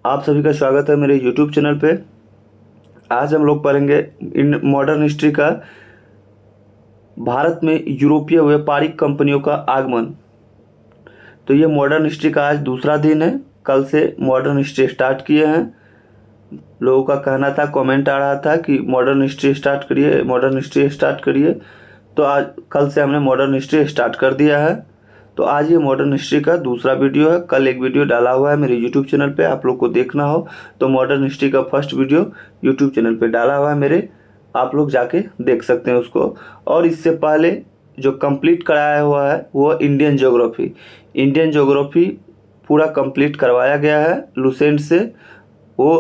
आप सभी का स्वागत है मेरे YouTube चैनल पे। आज हम लोग पढ़ेंगे इन मॉडर्न हिस्ट्री का भारत में यूरोपीय व्यापारिक कंपनियों का आगमन। तो ये मॉडर्न हिस्ट्री का आज दूसरा दिन है। कल से मॉडर्न हिस्ट्री स्टार्ट किए हैं। लोगों का कहना था, कमेंट आ रहा था कि मॉडर्न हिस्ट्री स्टार्ट करिए, मॉडर्न हिस्ट्री स्टार्ट करिए। तो आज कल से हमने मॉडर्न हिस्ट्री स्टार्ट कर दिया है। तो आज ये मॉडर्न हिस्ट्री का दूसरा वीडियो है। कल एक वीडियो डाला हुआ है मेरे यूट्यूब चैनल पे, आप लोग को देखना हो तो मॉडर्न हिस्ट्री का फर्स्ट वीडियो यूट्यूब चैनल पे डाला हुआ है मेरे, आप लोग जाके देख सकते हैं उसको। और इससे पहले जो कंप्लीट कराया हुआ है वो इंडियन ज्योग्राफी पूरा कंप्लीट करवाया गया है लुसेंट से। वो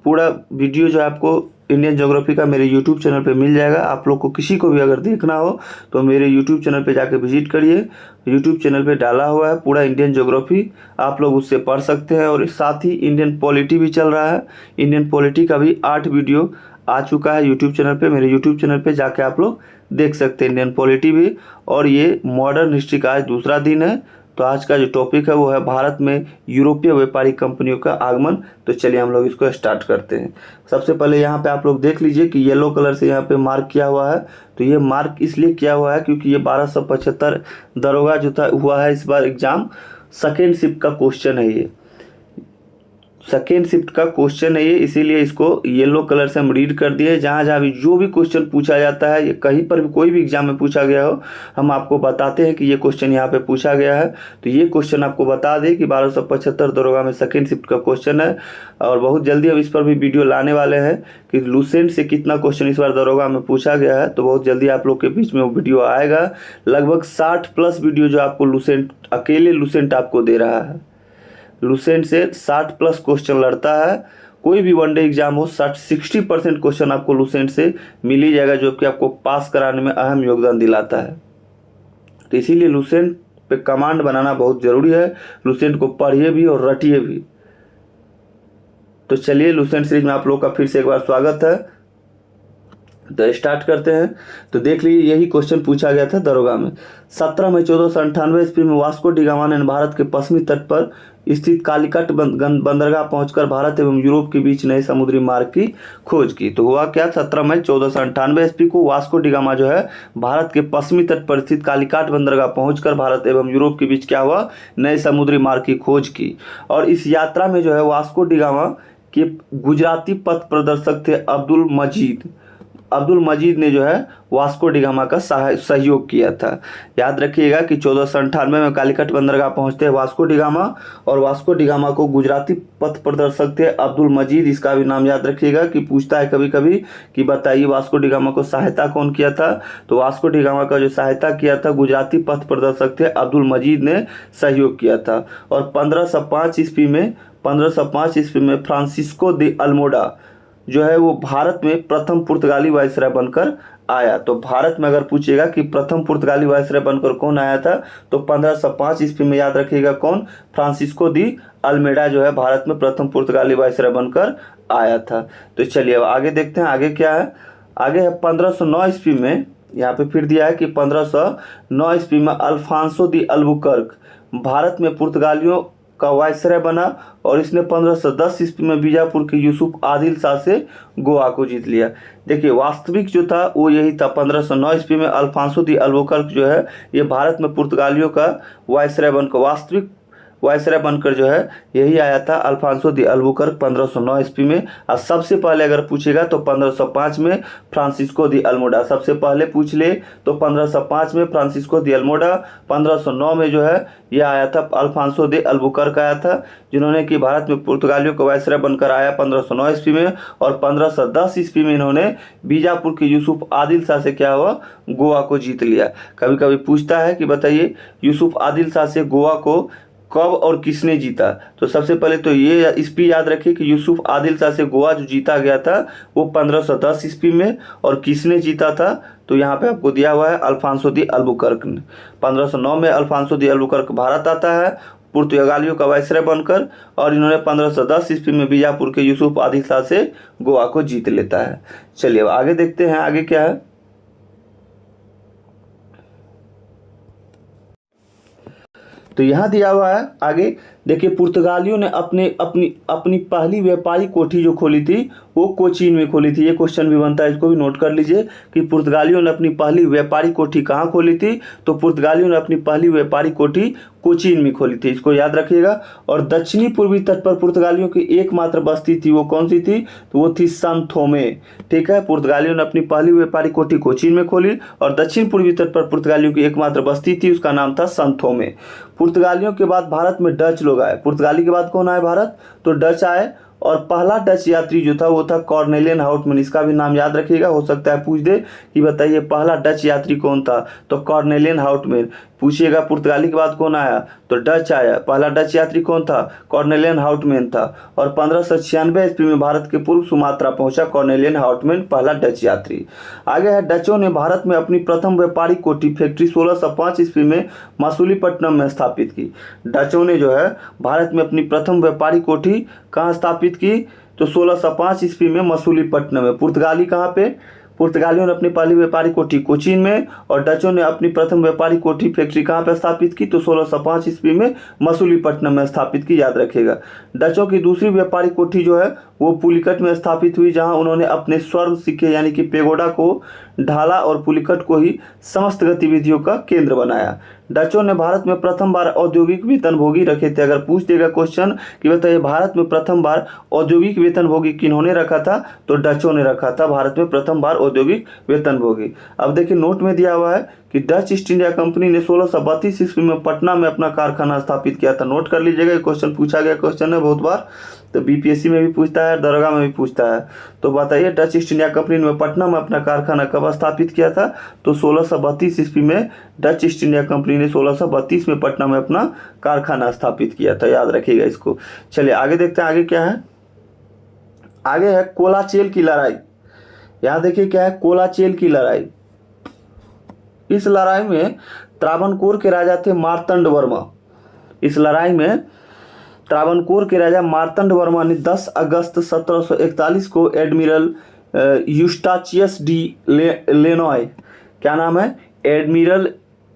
पूरा वीडियो जो आपको इंडियन ज्योग्राफी का मेरे यूट्यूब चैनल पे मिल जाएगा। आप लोग को किसी को भी अगर देखना हो तो मेरे यूट्यूब चैनल पे जाके विजिट करिए। यूट्यूब चैनल पे डाला हुआ है पूरा इंडियन ज्योग्राफी, आप लोग उससे पढ़ सकते हैं। और साथ ही इंडियन पॉलिटी भी चल रहा है। इंडियन पॉलिटी का भी 8 वीडियो आ चुका है यूट्यूब चैनल पे। मेरे यूट्यूब चैनल पे जाके आप लोग देख सकते हैं इंडियन पॉलिटी भी। और ये मॉडर्न हिस्ट्री का आज दूसरा दिन है। तो आज का जो टॉपिक है वो है भारत में यूरोपीय व्यापारिक कंपनियों का आगमन। तो चलिए हम लोग इसको स्टार्ट करते हैं। सबसे पहले यहाँ पे आप लोग देख लीजिए कि येलो कलर से यहाँ पे मार्क किया हुआ है। तो ये मार्क इसलिए किया हुआ है क्योंकि ये 1275 दरोगा जो था हुआ है इस बार एग्जाम। सेकेंड शिफ्ट का क्वेश्चन है, ये सेकेंड शिफ्ट का क्वेश्चन है ये, इसीलिए इसको येलो कलर से हम रीड कर दिए। जहाँ जहाँ भी जो भी क्वेश्चन पूछा जाता है, ये कहीं पर भी कोई भी एग्जाम में पूछा गया हो, हम आपको बताते हैं कि ये क्वेश्चन यहाँ पे पूछा गया है। तो ये क्वेश्चन आपको बता दें कि 1275 दरोगा में सेकेंड शिफ्ट का क्वेश्चन है। और बहुत जल्दी हम इस पर भी वीडियो लाने वाले हैं कि लुसेंट से कितना क्वेश्चन इस बार दरोगा में पूछा गया है। तो बहुत जल्दी आप लोग के बीच में वो वीडियो आएगा। लगभग 60+ वीडियो जो आपको लुसेंट, अकेले लुसेंट आपको दे रहा है। लुसेंट से 60+ क्वेश्चन लड़ता है। कोई भी वनडे एग्जाम हो, 60% क्वेश्चन आपको लुसेंट से मिल ही जाएगा, जो कि आपको पास कराने में अहम योगदान दिलाता है। तो इसीलिए लुसेंट पे कमांड बनाना बहुत ज़रूरी है। लुसेंट को पढ़िए भी और रटिए भी। तो चलिए लुसेंट सीरीज में आप लोग का फिर से एक बार स्वागत है। तो स्टार्ट करते हैं। तो देख लीजिए, यही क्वेश्चन पूछा गया था दरोगा में। 17 मई 1498 ईस्वी में वास्को डी गामा ने भारत के पश्चिमी तट पर स्थित कालीकट बंदरगाह पहुंचकर भारत एवं यूरोप के बीच नए समुद्री मार्ग की खोज की। तो हुआ क्या, 17 मई 1498 ईस्वी को वास्को डी गामा जो है भारत के पश्चिमी तट पर स्थित कालीकट बंदरगाह पहुंचकर भारत एवं यूरोप के बीच क्या हुआ, नए समुद्री मार्ग की खोज की। और इस यात्रा में जो है वास्को डी गामा के गुजराती पथ प्रदर्शक थे अब्दुल मजीद ने जो है वास्को डी गामा का सहयोग किया था। याद रखिएगा कि 1498 में कालीकट बंदरगाह पहुंचते हैं वास्को डी गामा। और वास्को डी गामा को गुजराती पथ प्रदर्शक थे अब्दुल मजीद। इसका भी नाम याद रखिएगा कि पूछता है कभी कभी कि बताइए वास्को डी गामा को सहायता कौन किया था। तो वास्को डी गामा का जो सहायता किया था गुजराती पथ प्रदर्शक थे अब्दुल मजीद ने सहयोग किया था। और 1505 ईस्वी में फ्रांसिस्को दे अल्मोडा जो है वो भारत में प्रथम पुर्तगाली वायसराय बनकर आया। तो भारत में अगर पूछेगा कि प्रथम पुर्तगाली वायसराय बनकर कौन आया था, तो 1505 ईस्वी में याद रखिएगा कौन, फ्रांसिस्को दी अल्मेडा जो है भारत में प्रथम पुर्तगाली वायसराय बनकर आया था। तो चलिए अब आगे देखते हैं आगे क्या है। आगे है 1509 ईस्वी में, यहाँ पे फिर दिया है कि 1509 ईस्वी में अल्फांसो दी अल्बुकर्क भारत में पुर्तगालियों का वायसराय बना। और इसने 1510 ईस्वी में बीजापुर के यूसुफ आदिल शाह से गोवा को जीत लिया। देखिए वास्तविक जो था वो यही था। 1509 ईस्वी में अल्फांसो दी अल्बुकर्क जो है ये भारत में पुर्तगालियों का वायसराय बनकर, वास्तविक वायसराय बनकर जो है यही आया था अल्फांसो दी अल्बुकर्क 1509 ईस्वी में। और सबसे पहले अगर पूछेगा तो 1505 में फ्रांसिस्को दी अल्मोडा। सबसे पहले पूछ ले तो 1505 में फ्रांसिस्को दी अल्मोडा। 1509 में जो है ये आया था अल्फांसो दी अल्बुकर्क आया था, जिन्होंने कि भारत में पुर्तगालियों का वायसराय बनकर आया 1509 ईस्वी में। और 1510 ईस्वी में इन्होंने बीजापुर के यूसुफ आदिल शाह से क्या हुआ, गोवा को जीत लिया। कभी कभी पूछता है कि बताइए यूसुफ आदिल शाह से गोवा को कब और किसने जीता। तो सबसे पहले तो ये इस भी याद रखिए कि यूसुफ आदिल शाह से गोवा जो जीता गया था वो 1510 ईस्वी में। और किसने जीता था, तो यहाँ पे आपको दिया हुआ है अल्फांसो दी अल्बुकर्क ने। 1509 में अल्फांसो दी अल्बुकर्क भारत आता है पुर्तगालियों का वायसराय बनकर। और इन्होंने 1510 ईस्वी में बीजापुर के यूसुफ आदिल शाह से गोवा को जीत लेता है। चलिए अब आगे देखते हैं आगे क्या है। तो यहाँ दिया हुआ है आगे देखिए पुर्तगालियों ने अपनी पहली व्यापारिक कोठी जो खोली थी वो कोचीन में खोली थी। ये क्वेश्चन भी बनता है, इसको भी नोट कर लीजिए कि पुर्तगालियों ने अपनी पहली व्यापारिक कोठी कहाँ खोली थी। तो पुर्तगालियों ने अपनी पहली व्यापारिक कोठी कोचीन में खोली थी, इसको याद रखिएगा। और दक्षिणी पूर्वी तट पर पुर्तगालियों की एकमात्र बस्ती थी, वो कौन सी थी? तो वो थी सन थोमे। ठीक है, पुर्तगालियों ने अपनी पहली व्यापारिक कोठी कोचीन में खोली और दक्षिण पूर्वी तट पर पुर्तगालियों की एकमात्र बस्ती थी, उसका नाम था सन थोमे। पुर्तगालियों के बाद भारत में डच लोग आए। पुर्तगाली के बाद कौन आए भारत? तो डच आए। और पहला डच यात्री जो था वो था कॉर्नेलियन हाउटमैन। इसका भी नाम याद रखिएगा, हो सकता है पूछ दे कि बताइए पहला डच यात्री कौन था। तो कॉर्नेलियन हाउटमैन पूछिएगा। पुर्तगाली के बाद कौन आया? तो डच आया। पहला डच यात्री कौन था? कॉर्नेलियन हाउटमैन था। और 1596 ईस्वी में भारत के पूर्व सुमात्रा पहुंचा कॉर्नेलियन हाउटमैन, पहला डच यात्री। आगे है, डचों ने भारत में अपनी प्रथम व्यापारिक कोठी फैक्ट्री 1605 ईस्वी में मसूलीपट्टनम में स्थापित की। डचों ने जो है भारत में अपनी प्रथम व्यापारिक कोठी कहाँ स्थापित की? तो 1605 ईस्वी में मसूलीपट्टनम में। पुर्तगाली कहाँ पे? पुर्तगालियों ने अपनी पहली व्यापारिक कोठी कोचीन में और डचों ने अपनी प्रथम व्यापारिक कोठी फैक्ट्री कहाँ पर स्थापित की? तो 1605 ईस्वी में मसूलीपट्टनम में स्थापित की, याद रखिएगा। डचों की दूसरी व्यापारिक कोठी जो है वो पुलिकट में स्थापित हुई, जहां उन्होंने अपने स्वर्ण सिक्के यानी कि पेगोडा को ढाला और पुलिकट को ही समस्त गतिविधियों का केंद्र बनाया। डचों ने भारत में प्रथम बार औद्योगिक वेतनभोगी रखे थे। अगर पूछ देगा क्वेश्चन कि बताइए भारत में प्रथम बार औद्योगिक वेतनभोगी किन्होंने रखा था? तो डचों ने रखा था भारत में प्रथम बार औद्योगिक वेतनभोगी। अब देखिए नोट में दिया हुआ है कि डच ईस्ट इंडिया कंपनी ने 1632 ईस्वी में पटना में अपना कारखाना स्थापित किया था। नोट कर लीजिएगा, ये क्वेश्चन पूछा गया क्वेश्चन है बहुत बार, तो बीपीएससी में भी पूछता है, दरोगा में भी पूछता है। तो बताइए डच ईस्ट इंडिया कंपनी ने पटना में अपना कारखाना कब स्थापित किया था? तो 1632 ईस्वी में डच ईस्ट इंडिया कंपनी ने 1632 में पटना में अपना कारखाना स्थापित किया था, याद रखिएगा इसको। चलिए आगे देखते हैं, आगे क्या है। आगे है कोलाचेल की लड़ाई। यहाँ देखिए क्या है, कोलाचेल की लड़ाई। इस लड़ाई में त्रावणकोर के राजा थे मार्तंड वर्मा। इस लड़ाई में त्रावणकोर के राजा मार्तंड वर्मा ने 10 अगस्त 1741 को एडमिरल यूस्टाचियस डी लेनॉय, क्या नाम है? एडमिरल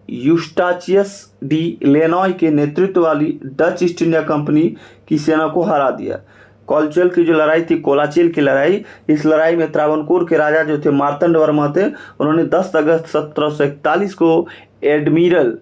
यूस्टाचियस डी लेनॉय के नेतृत्व वाली डच ईस्ट इंडिया कंपनी की सेना को हरा दिया। कोलाचेल की जो लड़ाई थी, कोलाचेल की लड़ाई, इस लड़ाई में त्रावणकोर के राजा जो थे मार्तंड वर्मा थे, उन्होंने 10 अगस्त 1741 को एडमिरल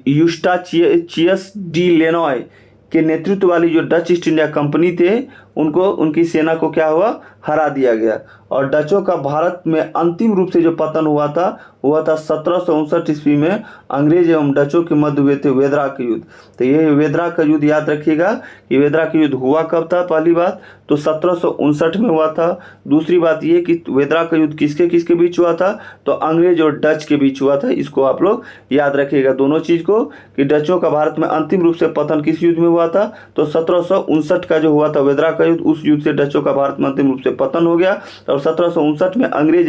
यूस्टाचियस डी लेनॉय के नेतृत्व वाली जो डच ईस्ट इंडिया कंपनी थे उनको, उनकी सेना को क्या हुआ? हरा दिया गया। और डचों का भारत में अंतिम रूप से जो पतन हुआ था 1759 ईस्वी में अंग्रेज एवं डचों के मध्य हुए थे वेदरा के युद्ध। तो ये वेदरा का युद्ध याद रखिएगा कि वेदरा का युद्ध हुआ कब था? पहली बात तो 1759 में हुआ था। दूसरी बात ये कि वेदरा का युद्ध किसके किसके बीच हुआ था? तो अंग्रेज और डच के बीच हुआ था। इसको आप लोग याद रखिएगा दोनों चीज़ को, कि डचों का भारत में अंतिम रूप से पतन किस युद्ध में हुआ था? तो 1759 का जो हुआ था वेदरा का युद्ध, उस युद्ध से डचों का भारत में अंतिम रूप से पतन हो गया। और 1759 में अंग्रेज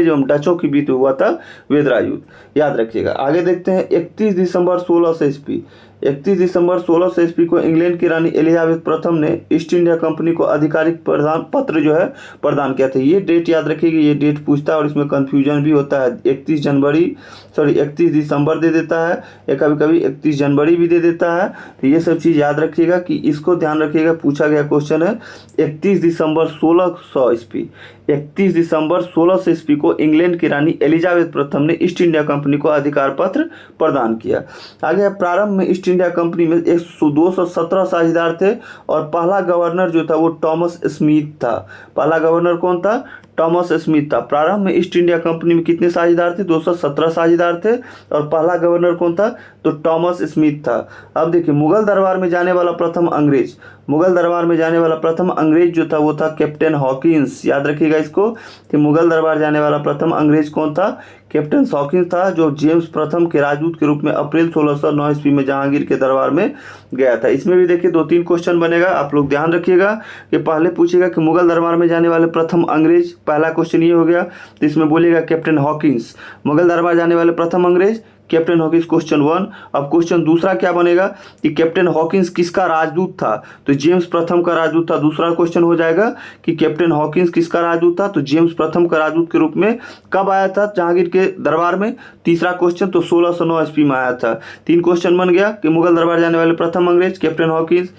एवं डचों के बीच हुआ था वेदरा युद्ध, याद रखिएगा। आगे देखते हैं 31 दिसंबर 1600 ईस्वी। 31 दिसंबर 1600 ईस्वी को इंग्लैंड की रानी एलिजाबेथ प्रथम ने ईस्ट इंडिया कंपनी को आधिकारिक पत्र जो है प्रदान किया था। ये डेट याद रखिएगा, ये डेट पूछता है और इसमें कंफ्यूजन भी होता है। 31 दिसंबर दे देता है या कभी कभी 31 जनवरी भी दे देता है। तो ये सब चीज़ याद रखिएगा कि इसको ध्यान रखिएगा, पूछा गया क्वेश्चन है। 31 दिसंबर 1600 ईस्वी, 31 दिसंबर 1600 ईस्वी को इंग्लैंड की रानी एलिजाबेथ प्रथम ने ईस्ट इंडिया कंपनी को अधिकार पत्र प्रदान किया। आगे प्रारंभ में ईस्ट इंडिया कंपनी में 217 साझेदार थे और पहला गवर्नर जो था वो टॉमस स्मिथ था। पहला गवर्नर कौन था? टॉमस स्मिथ था। प्रारंभ में ईस्ट इंडिया कंपनी में कितने साझेदार थे? 217 साझेदार थे और पहला गवर्नर कौन था? तो टॉमस स्मिथ था। अब देखिए मुगल दरबार में जाने वाला प्रथम अंग्रेज, मुगल दरबार में जाने वाला प्रथम अंग्रेज जो था वो था कैप्टन हॉकिंस। याद रखिएगा इसको कि मुगल दरबार जाने वाला प्रथम अंग्रेज कौन था? कैप्टन हॉकिंस था, जो जेम्स प्रथम के राजदूत के रूप में अप्रैल 1609 ईस्वी में जहांगीर के दरबार में गया था। इसमें भी देखिए 2-3 क्वेश्चन बनेगा, आप लोग ध्यान रखिएगा कि पहले पूछेगा कि मुगल दरबार में जाने वाले प्रथम अंग्रेज, पहला क्वेश्चन ये हो गया। तो इसमें बोलेगा कैप्टन हॉकिंस। मुगल दरबार जाने वाले प्रथम अंग्रेज कैप्टन हॉकिंस क्वेश्चन 1। अब क्वेश्चन दूसरा क्या बनेगा कि कैप्टन हॉकिंस किसका राजदूत था, तो जेम्स प्रथम का राजदूत था। दूसरा क्वेश्चन हो जाएगा कि कैप्टन हॉकिंस किसका राजदूत था, तो जेम्स प्रथम का राजदूत के रूप में कब आया था जहांगीर के दरबार में। तीसरा क्वेश्चन तो 1609 ईस्वी में आया था। 3 क्वेश्चन बन गया कि मुगल दरबार जाने वाले प्रथम अंग्रेज कैप्टन हॉकिंस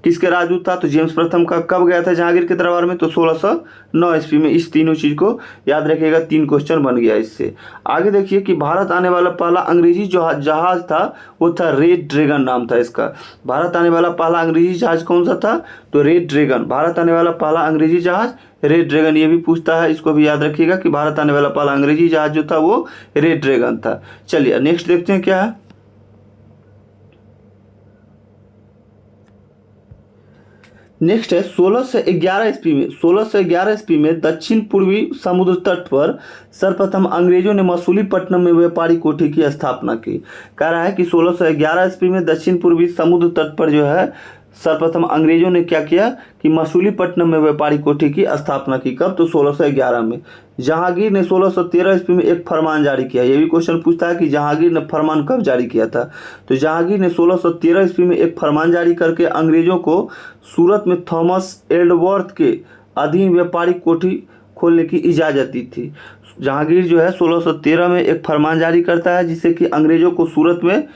किसके राजदूत था, तो जेम्स प्रथम का कब गया था जहांगीर के दरबार में, तो 1609 ईस्वी में। इस तीनों चीज को याद रखिएगा, 3 क्वेश्चन बन गया इससे। आगे देखिए कि भारत आने वाला पहला अंग्रेजी जो जहाज था वो था रेड ड्रैगन नाम था इसका। भारत आने वाला पहला अंग्रेजी जहाज कौन सा था, तो रेड ड्रैगन। भारत आने वाला पहला अंग्रेजी जहाज रेड ड्रैगन, ये भी पूछता है, इसको भी याद रखिएगा कि भारत आने वाला पहला अंग्रेजी जहाज जो था वो रेड ड्रैगन था। चलिए नेक्स्ट देखते हैं क्या है। नेक्स्ट है 1611 ईस्वी में दक्षिण पूर्वी समुद्र तट पर सर्वप्रथम अंग्रेजों ने मसूलीपट्टनम में व्यापारी कोठी की स्थापना की। कह रहा है कि 1611 ईस्वी में दक्षिण पूर्वी समुद्र तट पर जो है सर्वप्रथम अंग्रेजों ने क्या किया कि मसूलीपट्टनम में व्यापारी कोठी की स्थापना की। कब, तो 1611 में। जहांगीर ने 1613 ईस्वी में एक फरमान जारी किया। ये भी क्वेश्चन पूछता है कि जहांगीर ने फरमान कब जारी किया था, तो जहांगीर ने 1613 ईस्वी में एक फरमान जारी करके अंग्रेजों को सूरत में थॉमस एल्डवर्थ के अधीन व्यापारी कोठी खोलने की इजाज़त दी थी। जहांगीर जो है 1613 में एक फरमान जारी करता है जिससे कि अंग्रेजों को सूरत में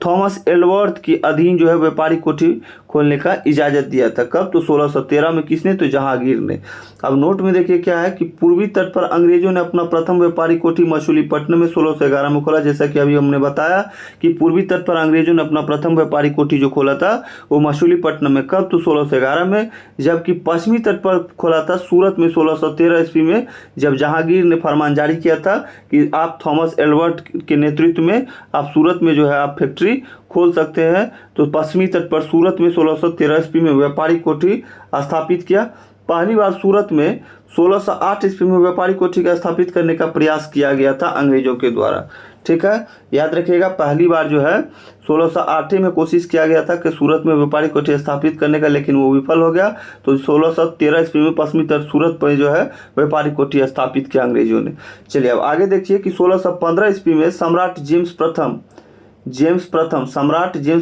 थॉमस एल्डवर्थ के अधीन जो है व्यापारी कोठी खोलने का इजाज़त दिया था। कब, तो 1613 में। किसने, तो जहांगीर ने। अब नोट में देखिए क्या है कि पूर्वी तट पर अंग्रेजों ने अपना प्रथम व्यापारी कोठी मसूलीपट्टनम में 1611 में खोला। जैसा कि अभी हमने बताया कि पूर्वी तट पर अंग्रेजों ने अपना प्रथम व्यापारी कोठी जो खोला था वो मसूलीपट्टनम में। कब, तो 1611 में। जबकि पश्चिमी तट पर खोला था सूरत में 1613 ईस्वी में, जब जहांगीर ने फरमान जारी किया था कि आप थॉमस एल्डवर्थ के नेतृत्व में आप सूरत में जो है आप फैक्ट्री खोल सकते हैं। तो पश्चिमी तट पर सूरत में 1613 ईस्वी में व्यापारी कोठी स्थापित किया। पहली बार सूरत में 1608 ईस्वी में व्यापारी कोठी का स्थापित करने का प्रयास किया गया था अंग्रेजों के द्वारा। ठीक है, याद रखिएगा, पहली बार जो है 1608 में कोशिश किया गया था कि सूरत में व्यापारी कोठी स्थापित करने का, लेकिन वो विफल हो गया। तो 1613 ईस्वी में पश्चिमी तट सूरत पर जो है व्यापारी कोठी स्थापित किया अंग्रेजों ने। चलिए अब आगे देखिए कि 1615 ईस्वी में सम्राट जेम्स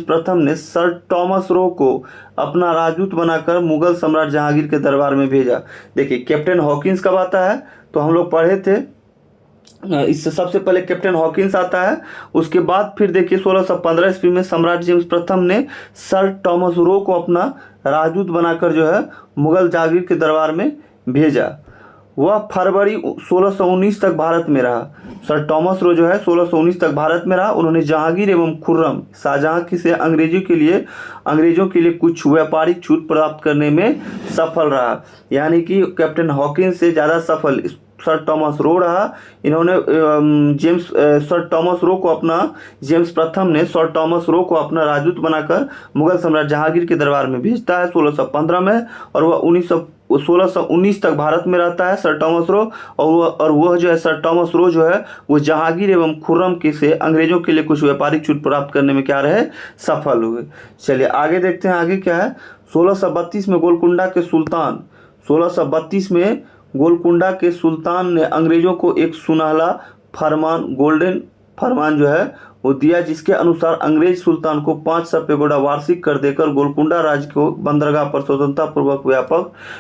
प्रथम ने सर टॉमस रो को अपना राजदूत बनाकर मुगल सम्राट जहांगीर के दरबार में भेजा। देखिए कैप्टन हॉकिंस कब आता है, तो हम लोग पढ़े थे, इससे सबसे पहले कैप्टन हॉकिंस आता है। उसके बाद फिर देखिए 1615 ईस्वी में सम्राट जेम्स प्रथम ने सर टॉमस रो को अपना राजदूत बनाकर जो है मुगल जहांगीर के दरबार में भेजा। वह फरवरी 1619 तक भारत में रहा। सर टॉमस रो जो है 1619 तक भारत में रहा। उन्होंने जहांगीर एवं खुर्रम शाहजहां से अंग्रेजों के लिए कुछ व्यापारिक छूट प्राप्त करने में सफल रहा। यानी कि कैप्टन हॉकिंस से ज़्यादा सफल सर टॉमस रो रहा। इन्होंने जेम्स प्रथम ने सर टॉमस रो को अपना राजदूत बनाकर मुगल सम्राट जहांगीर के दरबार में भेजता है 1615 में, और वह 1619 तक भारत में रहता है सर टॉमस रो। और वह जो है सर टॉमस रो जो है वो जहांगीर एवं खुर्रम के से अंग्रेजों के लिए कुछ व्यापारिक छूट प्राप्त करने में क्या रहे, सफल हुए। चलिए आगे देखते हैं आगे क्या है। 1632 में गोलकुंडा के सुल्तान ने अंग्रेजों को एक सुनहला गोल्डन फरमान जो है वो दिया, जिसके अनुसार अंग्रेज सुल्तान को 500 पैगोडा वार्षिक कर देकर गोलकुंडा राज्य को बंदरगाह पर स्वतंत्रतापूर्वक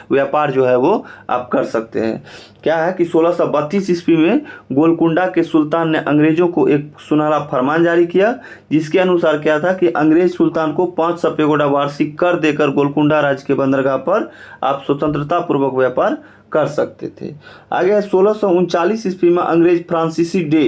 व्यापार जो है वो आप कर सकते हैं। क्या है कि 1632 ईस्वी में गोलकुंडा के सुल्तान ने अंग्रेजों को एक सुनहरा फरमान जारी किया, जिसके अनुसार क्या था कि अंग्रेज सुल्तान को 500 पैगोडा वार्षिक कर देकर गोलकुंडा राज्य के बंदरगाह पर आप स्वतंत्रतापूर्वक व्यापार कर सकते थे। आगे 1639 ईस्वी में अंग्रेज फ्रांसिस डे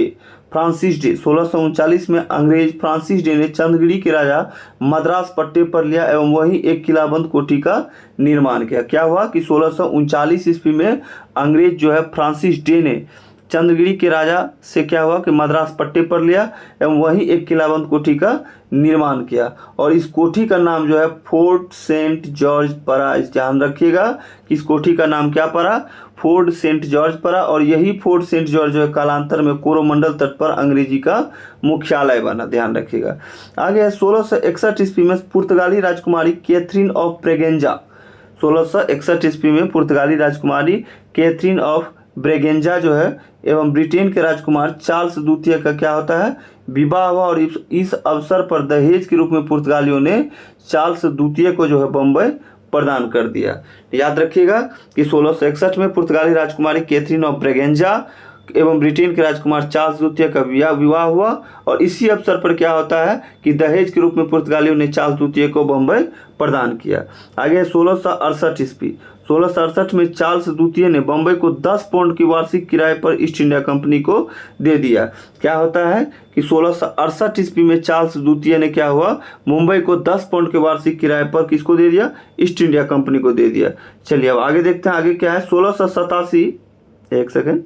1639 में अंग्रेज फ्रांसिस डे ने चंद्रगिरी के राजा मद्रास पट्टे पर लिया एवं वहीं एक किलाबंद कोठी का निर्माण किया। क्या हुआ कि 1639 ईस्वी में अंग्रेज जो है फ्रांसिस डे ने चंद्रगिरी के राजा से क्या हुआ कि मद्रास पट्टे पर लिया एवं वहीं एक किलाबंद कोठी का निर्माण किया, और इस कोठी का नाम जो है फोर्ट सेंट जॉर्ज पड़ा। इस ध्यान रखिएगा कि इस कोठी का नाम क्या पड़ा, फोर्ट सेंट जॉर्ज पड़ा। और यही फोर्ट सेंट जॉर्ज जो है कालांतर में कोरोमंडल तट पर अंग्रेजी का मुख्यालय बना, ध्यान रखिएगा। आगे 1661 ईस्वी में पुर्तगाली राजकुमारी कैथरीन ऑफ ब्रेगेंजा 1661 ईस्वी में पुर्तगाली राजकुमारी कैथरीन ऑफ ब्रेगेंजा जो है एवं ब्रिटेन के राजकुमार चार्ल्स द्वितीय का क्या होता है, विवाह हुआ। और इस अवसर पर दहेज के रूप में पुर्तगालियों ने चार्ल्स द्वितीय को जो है बम्बई प्रदान कर दिया। याद रखिएगा कि 1661 में पुर्तगाली राजकुमारी कैथरीन ऑफ ब्रेगेंजा एवं ब्रिटेन के राजकुमार चार्ल्स द्वितीय का विवाह हुआ। और इसी अवसर पर क्या होता है कि दहेज के रूप में पुर्तगालियों ने चार्ल्स द्वितीय को बम्बई प्रदान किया। आगे 1668 ईस्वी, 1668 में चार्ल्स द्वितीय ने बम्बई को 10 पाउंड की वार्षिक किराए पर ईस्ट इंडिया कंपनी को दे दिया। क्या होता है कि 1668 ईस्वी में चार्ल्स द्वितीय ने क्या हुआ, मुंबई को 10 पाउंड के वार्षिक किराए पर किसको दे दिया, ईस्ट इंडिया कंपनी को दे दिया। चलिए अब आगे देखते हैं आगे क्या है। 1687, एक सेकेंड,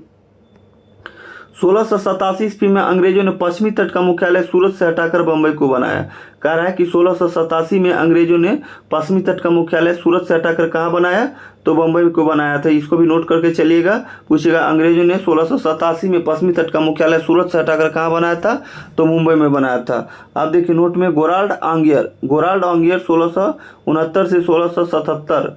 1687 ईस्वी में अंग्रेजों ने पश्चिमी तट का मुख्यालय सूरत से हटाकर बंबई को बनाया। कह रहा है कि 1687 में अंग्रेजों ने पश्चिमी तट का मुख्यालय सूरत से हटाकर कहाँ बनाया, तो बंबई को बनाया था। इसको भी नोट करके चलिएगा, पूछेगा अंग्रेजों ने 1687 में पश्चिमी तट का मुख्यालय सूरत से हटाकर कहाँ बनाया था, तो मुंबई में बनाया था। आप देखिए नोट में गोराल्ड आंगियर 1669 से 1677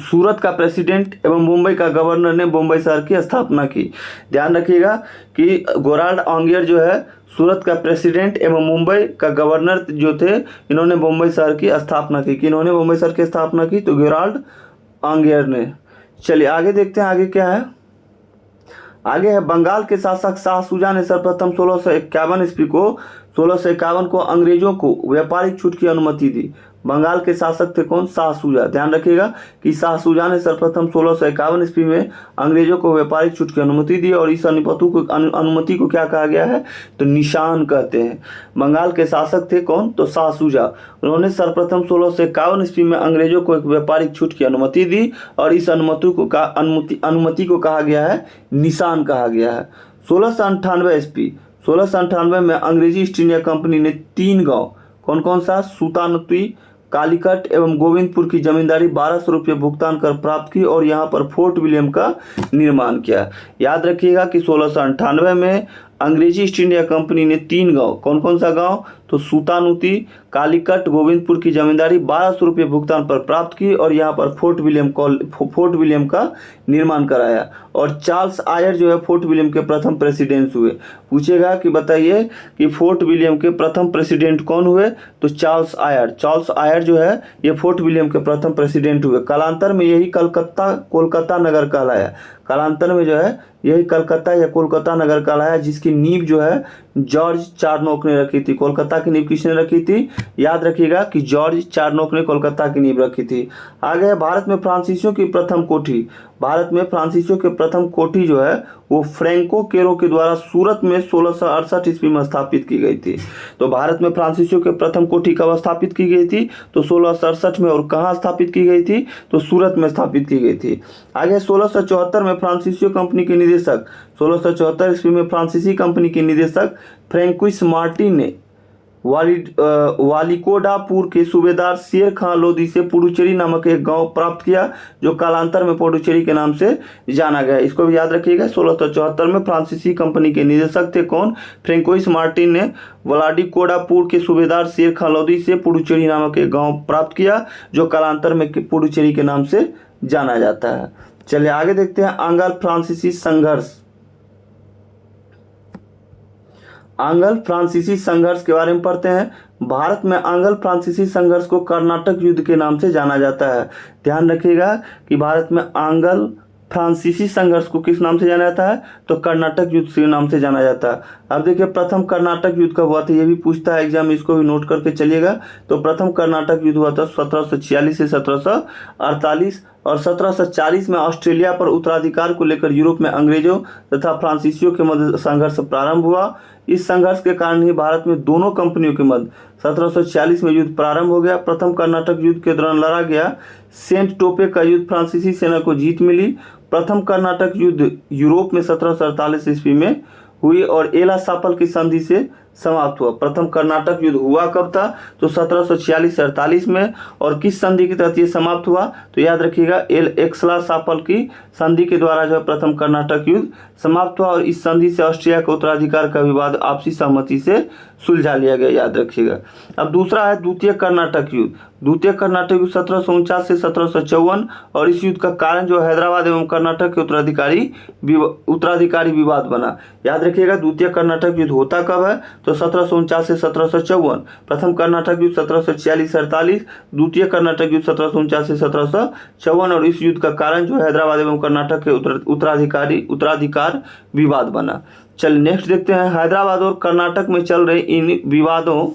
सूरत का प्रेसिडेंट एवं मुंबई का गवर्नर ने मुंबई शहर की स्थापना की। ध्यान रखिएगा कि गोराल्ड आंगियर जो है सूरत का प्रेसिडेंट एवं मुंबई का गवर्नर जो थे, इन्होंने मुंबई शहर की स्थापना की। इन्होंने मुंबई शहर की स्थापना की, तो गोराल्ड आंगियर ने। चलिए आगे देखते हैं आगे क्या है। आगे है बंगाल के शासक शाह शुजा ने सर्वप्रथम 1651 ईस्वी को 1651 को अंग्रेजों को व्यापारिक छूट की अनुमति दी। बंगाल के शासक थे कौन, शाह शुजा। ध्यान रखिएगा कि शाह शुजा ने सर्वप्रथम 1651 ईस्वी में अंग्रेजों को व्यापारिक छूट की अनुमति दी। और इस अनुमति को क्या कहा गया है, तो निशान कहते हैं। बंगाल के शासक थे कौन, तो शाह शुजा। उन्होंने सर्वप्रथम 1651 ईस्वी में अंग्रेजों को एक व्यापारिक छूट की अनुमति दी। और इस अनुमति को कहा गया है निशान कहा गया है। 1698 ईस्वी, 1698 में अंग्रेजी ईस्ट इंडिया कंपनी ने 3 गांव कौन कौन सा, सूतानुती, कालीकट एवं गोविंदपुर की जमींदारी 1200 रुपये भुगतान कर प्राप्त की और यहाँ पर फोर्ट विलियम का निर्माण किया। याद रखिएगा कि 1698 में अंग्रेजी ईस्ट इंडिया कंपनी ने 3 गांव कौन कौन सा गांव, तो सूतानुती, कालीकट, गोविंदपुर की जमींदारी 1200 रुपये भुगतान पर प्राप्त की और यहाँ पर फोर्ट विलियम का निर्माण कराया। और चार्ल्स आयर जो है फोर्ट विलियम के प्रथम प्रेसिडेंट हुए। पूछेगा कि बताइए कि फोर्ट विलियम के प्रथम प्रेसिडेंट कौन हुए, तो चार्ल्स आयर। चार्ल्स आयर जो है ये फोर्ट विलियम के प्रथम प्रेसिडेंट हुए। कालांतर में यही कोलकाता नगर कहलाया। कालांतर में जो है यही कलकत्ता या कोलकाता नगर कहलाया, जिसकी नींव जो है जॉर्ज चारनोक ने रखी थी। कोलकाता की नींव किसने रखी थी, याद रखिएगा कि जॉर्ज चारनोक ने कोलकाता की नींव रखी थी। आगे भारत में फ्रांसीसियों की प्रथम कोठी। भारत में फ्रांसीसियों की प्रथम कोठी जो है वो फ्रैंको केरो के द्वारा सूरत में 1668 ईस्वी में स्थापित की गई थी। तो भारत में फ्रांसीसियों के प्रथम कोठी कब स्थापित की गई थी, तो 1668 में। और कहाँ स्थापित की गई थी, तो सूरत में स्थापित की गई थी। आगे 1674 में फ्रांसीसियो कंपनी के निदेशक 1674 ईस्वी में फ्रांसीसी कंपनी के निदेशक फ्रैंकोइस मार्टिन ने वालिकोडापुर के सूबेदार शेर खां लोदी से पुडुचेरी नामक एक गांव प्राप्त किया, जो कालांतर में पुडुचेरी के नाम से जाना गया। इसको भी याद रखिएगा। 1674 में फ्रांसीसी कंपनी के निदेशक थे कौन, फ्रैंकोइस मार्टिन ने वालिकोडापुर के सूबेदार शेर खां लोदी से पुडुचेरी नामक एक गाँव प्राप्त किया, जो कालांतर में पुडुचेरी के नाम से जाना जाता है। चलिए आगे देखते हैं आंग्ल फ्रांसीसी संघर्ष। आंग्ल फ्रांसीसी संघर्ष के बारे में पढ़ते हैं। भारत में आंग्ल फ्रांसीसी संघर्ष को कर्नाटक युद्ध के नाम से जाना जाता है। ध्यान रखिएगा कि भारत में आंग्ल फ्रांसीसी संघर्ष को किस नाम से जाना जाता है, तो कर्नाटक युद्ध के नाम से जाना जाता है। अब देखिए प्रथम कर्नाटक युद्ध कब हुआ था, ये भी पूछता है एग्जाम, इसको भी नोट करके चलिएगा। तो प्रथम कर्नाटक युद्ध हुआ था 1746 से 1748। और 1740 में ऑस्ट्रेलिया पर उत्तराधिकार को लेकर यूरोप में अंग्रेजों तथा फ्रांसीसियों के मध्य संघर्ष प्रारंभ हुआ। इस संघर्ष के कारण ही भारत में दोनों कंपनियों के मध्य 1746 में युद्ध प्रारंभ हो गया। प्रथम कर्नाटक युद्ध के दौरान लड़ा गया सेंट टोपे का युद्ध फ्रांसीसी सेना को जीत मिली। प्रथम कर्नाटक युद्ध यूरोप में 1748 ईस्वी में हुई और एला सापल की संधि से समाप्त हुआ। प्रथम कर्नाटक युद्ध हुआ कब था? तो 1746-48 में। और किस संधि के तहत ये समाप्त हुआ? तो याद रखिएगा एक्सला-शापल की संधि के द्वारा जो है प्रथम कर्नाटक युद्ध समाप्त हुआ। और इस संधि से ऑस्ट्रिया के उत्तराधिकार का विवाद आपसी सहमति से सुलझा लिया गया, याद रखिएगा। अब दूसरा है द्वितीय कर्नाटक युद्ध। द्वितीय कर्नाटक युद्ध 1749 से 1754। और इस युद्ध का कारण जो हैदराबाद एवं कर्नाटक के उत्तराधिकारी विवाद बना। याद रखिएगा द्वितीय कर्नाटक युद्ध होता कब है? तो 1749 से 1754। प्रथम कर्नाटक युद्ध 1746-48, द्वितीय कर्नाटक युद्ध 1749 से 1754। और इस युद्ध का कारण जो हैदराबाद एवं कर्नाटक के उत्तराधिकार विवाद बना। चलिए नेक्स्ट देखते हैं। हैदराबाद और कर्नाटक में चल रहे इन विवादों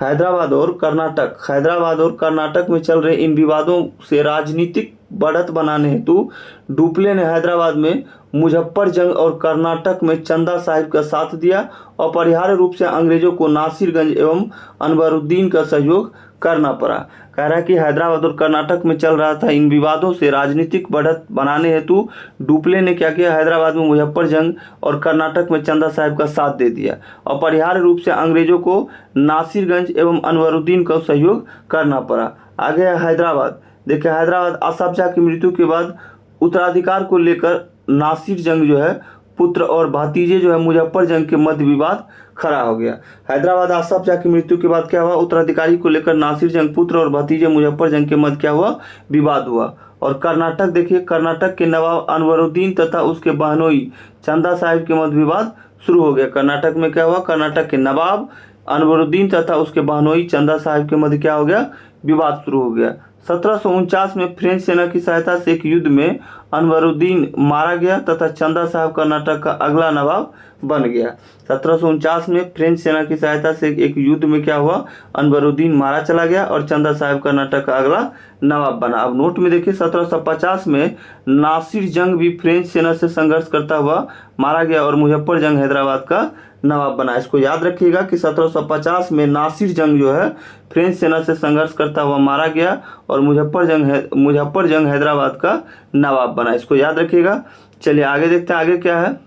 हैदराबाद और कर्नाटक में चल रहे इन विवादों से राजनीतिक बढ़त बनाने हेतु डुप्ले ने हैदराबाद में मुजफ्फरजंग और कर्नाटक में चंदा साहिब का साथ दिया। अपरिहार्य रूप से अंग्रेजों को नासिरगंज एवं अनवरुद्दीन का सहयोग करना पड़ा। कह रहा है कि हैदराबाद और कर्नाटक में चल रहा था इन विवादों से राजनीतिक बढ़त बनाने हेतु डुप्ले ने क्या किया? हैदराबाद में मुजफ्फरजंग और कर्नाटक में चंदा साहिब का साथ दे दिया। अपरिहार्य रूप से अंग्रेजों को नासिरगंज एवं अनवरुद्दीन का सहयोग करना पड़ा। आगे है हैदराबाद। देखिए हैदराबाद आसफ जाह की मृत्यु के बाद उत्तराधिकार को लेकर नासिरजंग जो है पुत्र और भतीजे जो है मुजफ्फरजंग के मध्य विवाद खड़ा हो गया। हैदराबाद आसफ जाह की मृत्यु के बाद क्या हुआ? उत्तराधिकारी को लेकर नासिरजंग पुत्र और भतीजे मुजफ्फरजंग के मध्य क्या हुआ? विवाद हुआ। और कर्नाटक देखिए, कर्नाटक के नवाब अनवरुद्दीन तथा उसके बहनोई चंदा साहिब के मध्य विवाद शुरू हो गया। कर्नाटक में क्या हुआ? कर्नाटक के नवाब अनवरुद्दीन तथा उसके बहनोई चंदा साहिब के मध्य क्या हो गया? विवाद शुरू हो गया। 1749 में फ्रेंच सेना की सहायता से एक युद्ध में अनवरुद्दीन मारा गया तथा चंदा साहब कर्नाटक का अगला नवाब बन गया। 1749 में फ्रेंच सेना की सहायता से एक युद्ध में क्या हुआ? अनवरुद्दीन मारा चला गया और चंदा साहब कर्नाटक का अगला नवाब बना। अब नोट में देखिए 1750 में नासिरजंग भी फ्रेंच सेना से संघर्ष करता हुआ मारा गया और मुजफ्फरजंग हैदराबाद का नवाब बना। इसको याद रखिएगा कि 1750 में नासिरजंग जो है फ्रेंच सेना से संघर्ष करता हुआ मारा गया और मुजफ्फरजंग हैदराबाद का नवाब बना। इसको याद रखिएगा। चलिए आगे देखते हैं, आगे क्या है।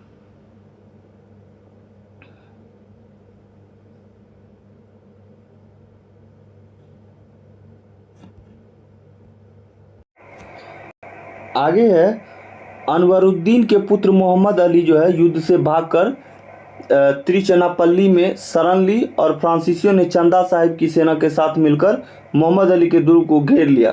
आगे है अनवरुद्दीन के पुत्र मोहम्मद अली जो है युद्ध से भागकर त्रिचनापल्ली में शरण ली और फ्रांसीसियों ने चंदा साहिब की सेना के साथ मिलकर मोहम्मद अली के दुर्ग को घेर लिया।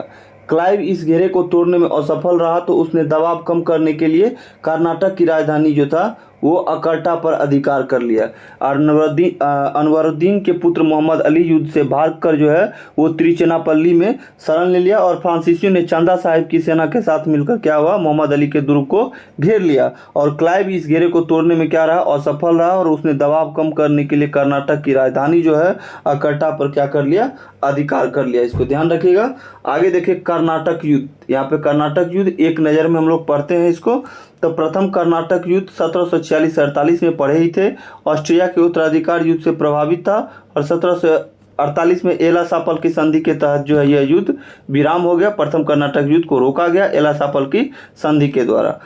क्लाइव इस घेरे को तोड़ने में असफल रहा तो उसने दबाव कम करने के लिए कर्नाटक की राजधानी जो था वो अकर्टा पर अधिकार कर लिया। अनवरुद्दीन के पुत्र मोहम्मद अली युद्ध से भागकर जो है वो त्रिचनापल्ली में शरण ले लिया और फ्रांसीसियों ने चंदा साहिब की सेना के साथ मिलकर क्या हुआ? मोहम्मद अली के दुर्ग को घेर लिया। और क्लाइव इस घेरे को तोड़ने में क्या रहा? असफल रहा और उसने दबाव कम करने के लिए कर्नाटक की राजधानी जो है अकर्टा पर क्या कर लिया? अधिकार कर लिया। इसको ध्यान रखिएगा। आगे देखिए कर्नाटक युद्ध। यहाँ पे कर्नाटक युद्ध एक नज़र में हम लोग पढ़ते हैं इसको। तो प्रथम कर्नाटक युद्ध 1746-48 में पढ़े ही थे। ऑस्ट्रिया के उत्तराधिकार युद्ध से प्रभावित था और 1748 में एला-शापल की संधि के तहत जो है यह युद्ध विराम हो गया। प्रथम कर्नाटक युद्ध को रोका गया एला-शापल की संधि के द्वारा।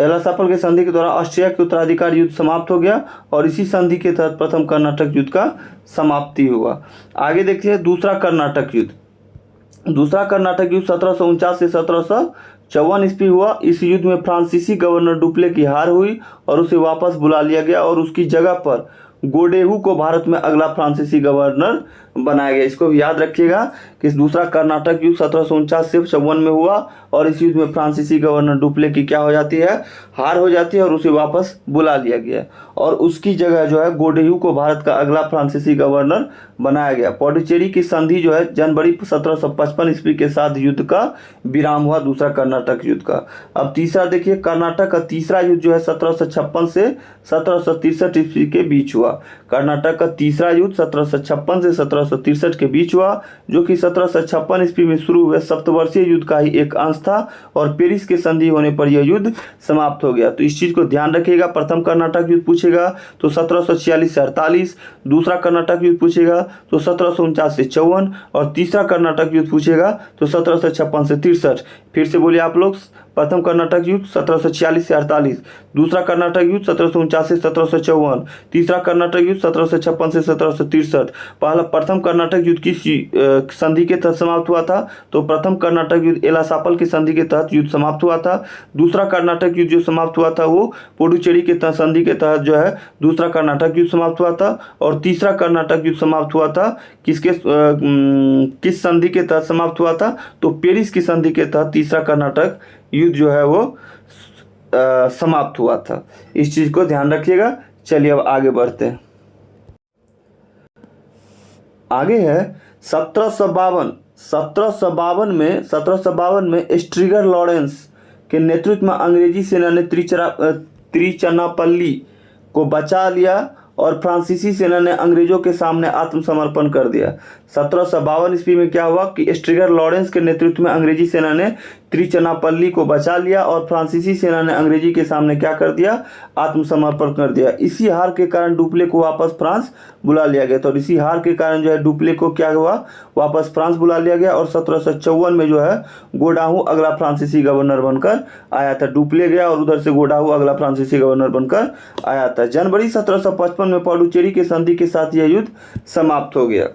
एला-शापल की संधि के द्वारा ऑस्ट्रिया के उत्तराधिकार युद्ध समाप्त हो गया और इसी संधि के तहत प्रथम कर्नाटक युद्ध का समाप्ति हुआ। आगे देखिए दूसरा कर्नाटक युद्ध। दूसरा कर्नाटक युद्ध 1749 से 1754 ईस्वी हुआ। इस युद्ध में फ्रांसीसी गवर्नर डुप्ले की हार हुई और उसे वापस बुला लिया गया और उसकी जगह पर गोडेहू को भारत में अगला फ्रांसीसी गवर्नर बनाया गया। इसको भी याद रखिएगा कि दूसरा कर्नाटक युद्ध 1749 से 54 में हुआ और इस युद्ध में फ्रांसीसी गवर्नर डुप्ले की क्या हो जाती है? हार हो जाती है और उसे वापस बुला लिया गया और उसकी जगह जो है गोडेहू को भारत का अगला फ्रांसीसी गवर्नर बनाया गया। पौडुचेरी की संधि जो है जनवरी 1755 ईस्वी के साथ युद्ध का विराम हुआ, दूसरा कर्नाटक युद्ध का। अब तीसरा देखिए कर्नाटक का तीसरा युद्ध जो है 1756 से 1763 ईस्वी के बीच हुआ। कर्नाटक का तीसरा युद्ध 1756 से 1763 के बीच हुआ जो कि 1756 ईस्वी में शुरू हुए सप्तवर्षीय युद्ध का ही एक अंश था और पेरिस के संधि होने पर यह युद्ध समाप्त हो गया। तो इस चीज को ध्यान रखिएगा। प्रथम कर्नाटक युद्ध पूछेगा तो 1746 से 48, दूसरा कर्नाटक युद्ध पूछेगा तो 1749 से 54 और तीसरा कर्नाटक युद्ध पूछेगा तो 1756 से 63। फिर से बोलिए आप लोग, प्रथम कर्नाटक युद्ध 1746 से 48, दूसरा कर्नाटक युद्ध 1749 से 1754, तीसरा कर्नाटक युद्ध 1756 से 1763। पहला प्रथम कर्नाटक युद्ध की संधि के तहत समाप्त हुआ था, तो प्रथम कर्नाटक युद्ध एलासापल की संधि के तहत युद्ध समाप्त हुआ था। दूसरा कर्नाटक युद्ध जो समाप्त हुआ था वो पुडुचेरी के संधि के तहत जो है दूसरा कर्नाटक युद्ध समाप्त हुआ था। और तीसरा कर्नाटक युद्ध समाप्त हुआ था किस संधि के तहत समाप्त हुआ था, तो पेरिस की संधि के तहत तीसरा कर्नाटक युद्ध जो है वो समाप्त हुआ था। इस चीज को ध्यान रखिएगा। चलिए अब आगे बढ़ते हैं। आगे है 1752 में स्ट्रिगर लॉरेंस के नेतृत्व में अंग्रेजी सेना ने त्रिचनापल्ली को बचा लिया और फ्रांसीसी सेना ने अंग्रेजों के सामने आत्मसमर्पण कर दिया। 1752 ईस्वी में क्या हुआ कि स्ट्रिगर लॉरेंस के नेतृत्व में अंग्रेजी सेना ने त्रिचनापल्ली को बचा लिया और फ्रांसीसी सेना ने अंग्रेजी के सामने क्या कर दिया, आत्मसमर्पण कर दिया। इसी हार के कारण डुप्ले को वापस फ्रांस बुला लिया गया। तो इसी हार के कारण जो है डुप्ले को क्या हुआ, वापस फ्रांस बुला लिया गया और 1754 में जो है गोडाहू अगला फ्रांसीसी गवर्नर बनकर आया था। डुप्ले गया और उधर से गोडाहू अगला फ्रांसीसी गवर्नर बनकर आया था। जनवरी 1755 में पुडुचेरी के संधि के साथ यह युद्ध समाप्त हो गया।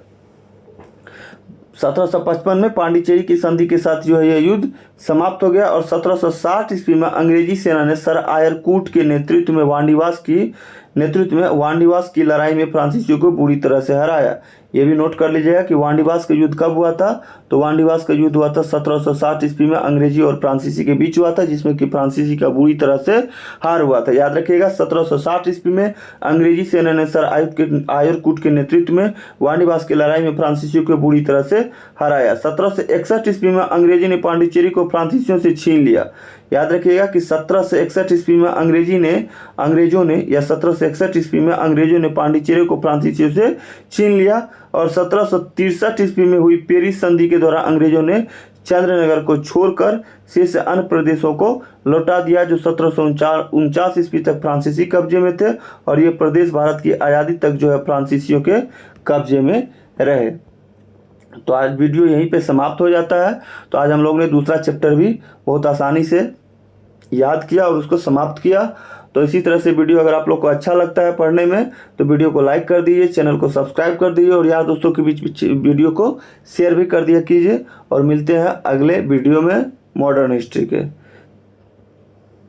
1755 में पांडिचेरी की संधि के साथ जो है यह युद्ध समाप्त हो गया और 1760 ईस्वी में अंग्रेजी सेना ने सर आयर कूट के नेतृत्व में वांडीवास की लड़ाई में फ्रांसीसियों को बुरी तरह से हराया। यह भी नोट कर लीजिएगा कि वांडीवास का युद्ध कब हुआ था, तो वांडीवास का युद्ध हुआ था 1760 ईस्वी में अंग्रेजी और फ्रांसीसी के बीच हुआ था, जिसमें कि फ्रांसीसी का बुरी तरह से हार हुआ था। याद रखिएगा 1760 ईस्वी में अंग्रेजी सेना ने सर आयर कूट के नेतृत्व में वांडीवास की लड़ाई में फ्रांसीसियों को बुरी तरह से हराया। 1761 ईस्वी में अंग्रेजी ने पांडिचेरी को फ्रांसीसियों से छीन लिया। याद रखिएगा कि 1761 ईस्वी में अंग्रेजों ने पांडिचेरी को फ्रांसीसियों से छीन लिया और 1763 ईस्वी में हुई पेरिस संधि के दौरान अंग्रेजों ने चंद्रनगर को छोड़कर शेष अन्य प्रदेशों को लौटा दिया, जो 1749 ईस्वी तक फ्रांसीसी कब्जे में थे और ये प्रदेश भारत की आज़ादी तक जो है फ्रांसीसियों के कब्जे में रहे। तो आज वीडियो यहीं पे समाप्त हो जाता है। तो आज हम लोग ने दूसरा चैप्टर भी बहुत आसानी से याद किया और उसको समाप्त किया। तो इसी तरह से वीडियो अगर आप लोग को अच्छा लगता है पढ़ने में तो वीडियो को लाइक कर दीजिए, चैनल को सब्सक्राइब कर दीजिए और यार दोस्तों के बीच वीडियो को शेयर भी कर दिया कीजिए। और मिलते हैं अगले वीडियो में मॉडर्न हिस्ट्री के।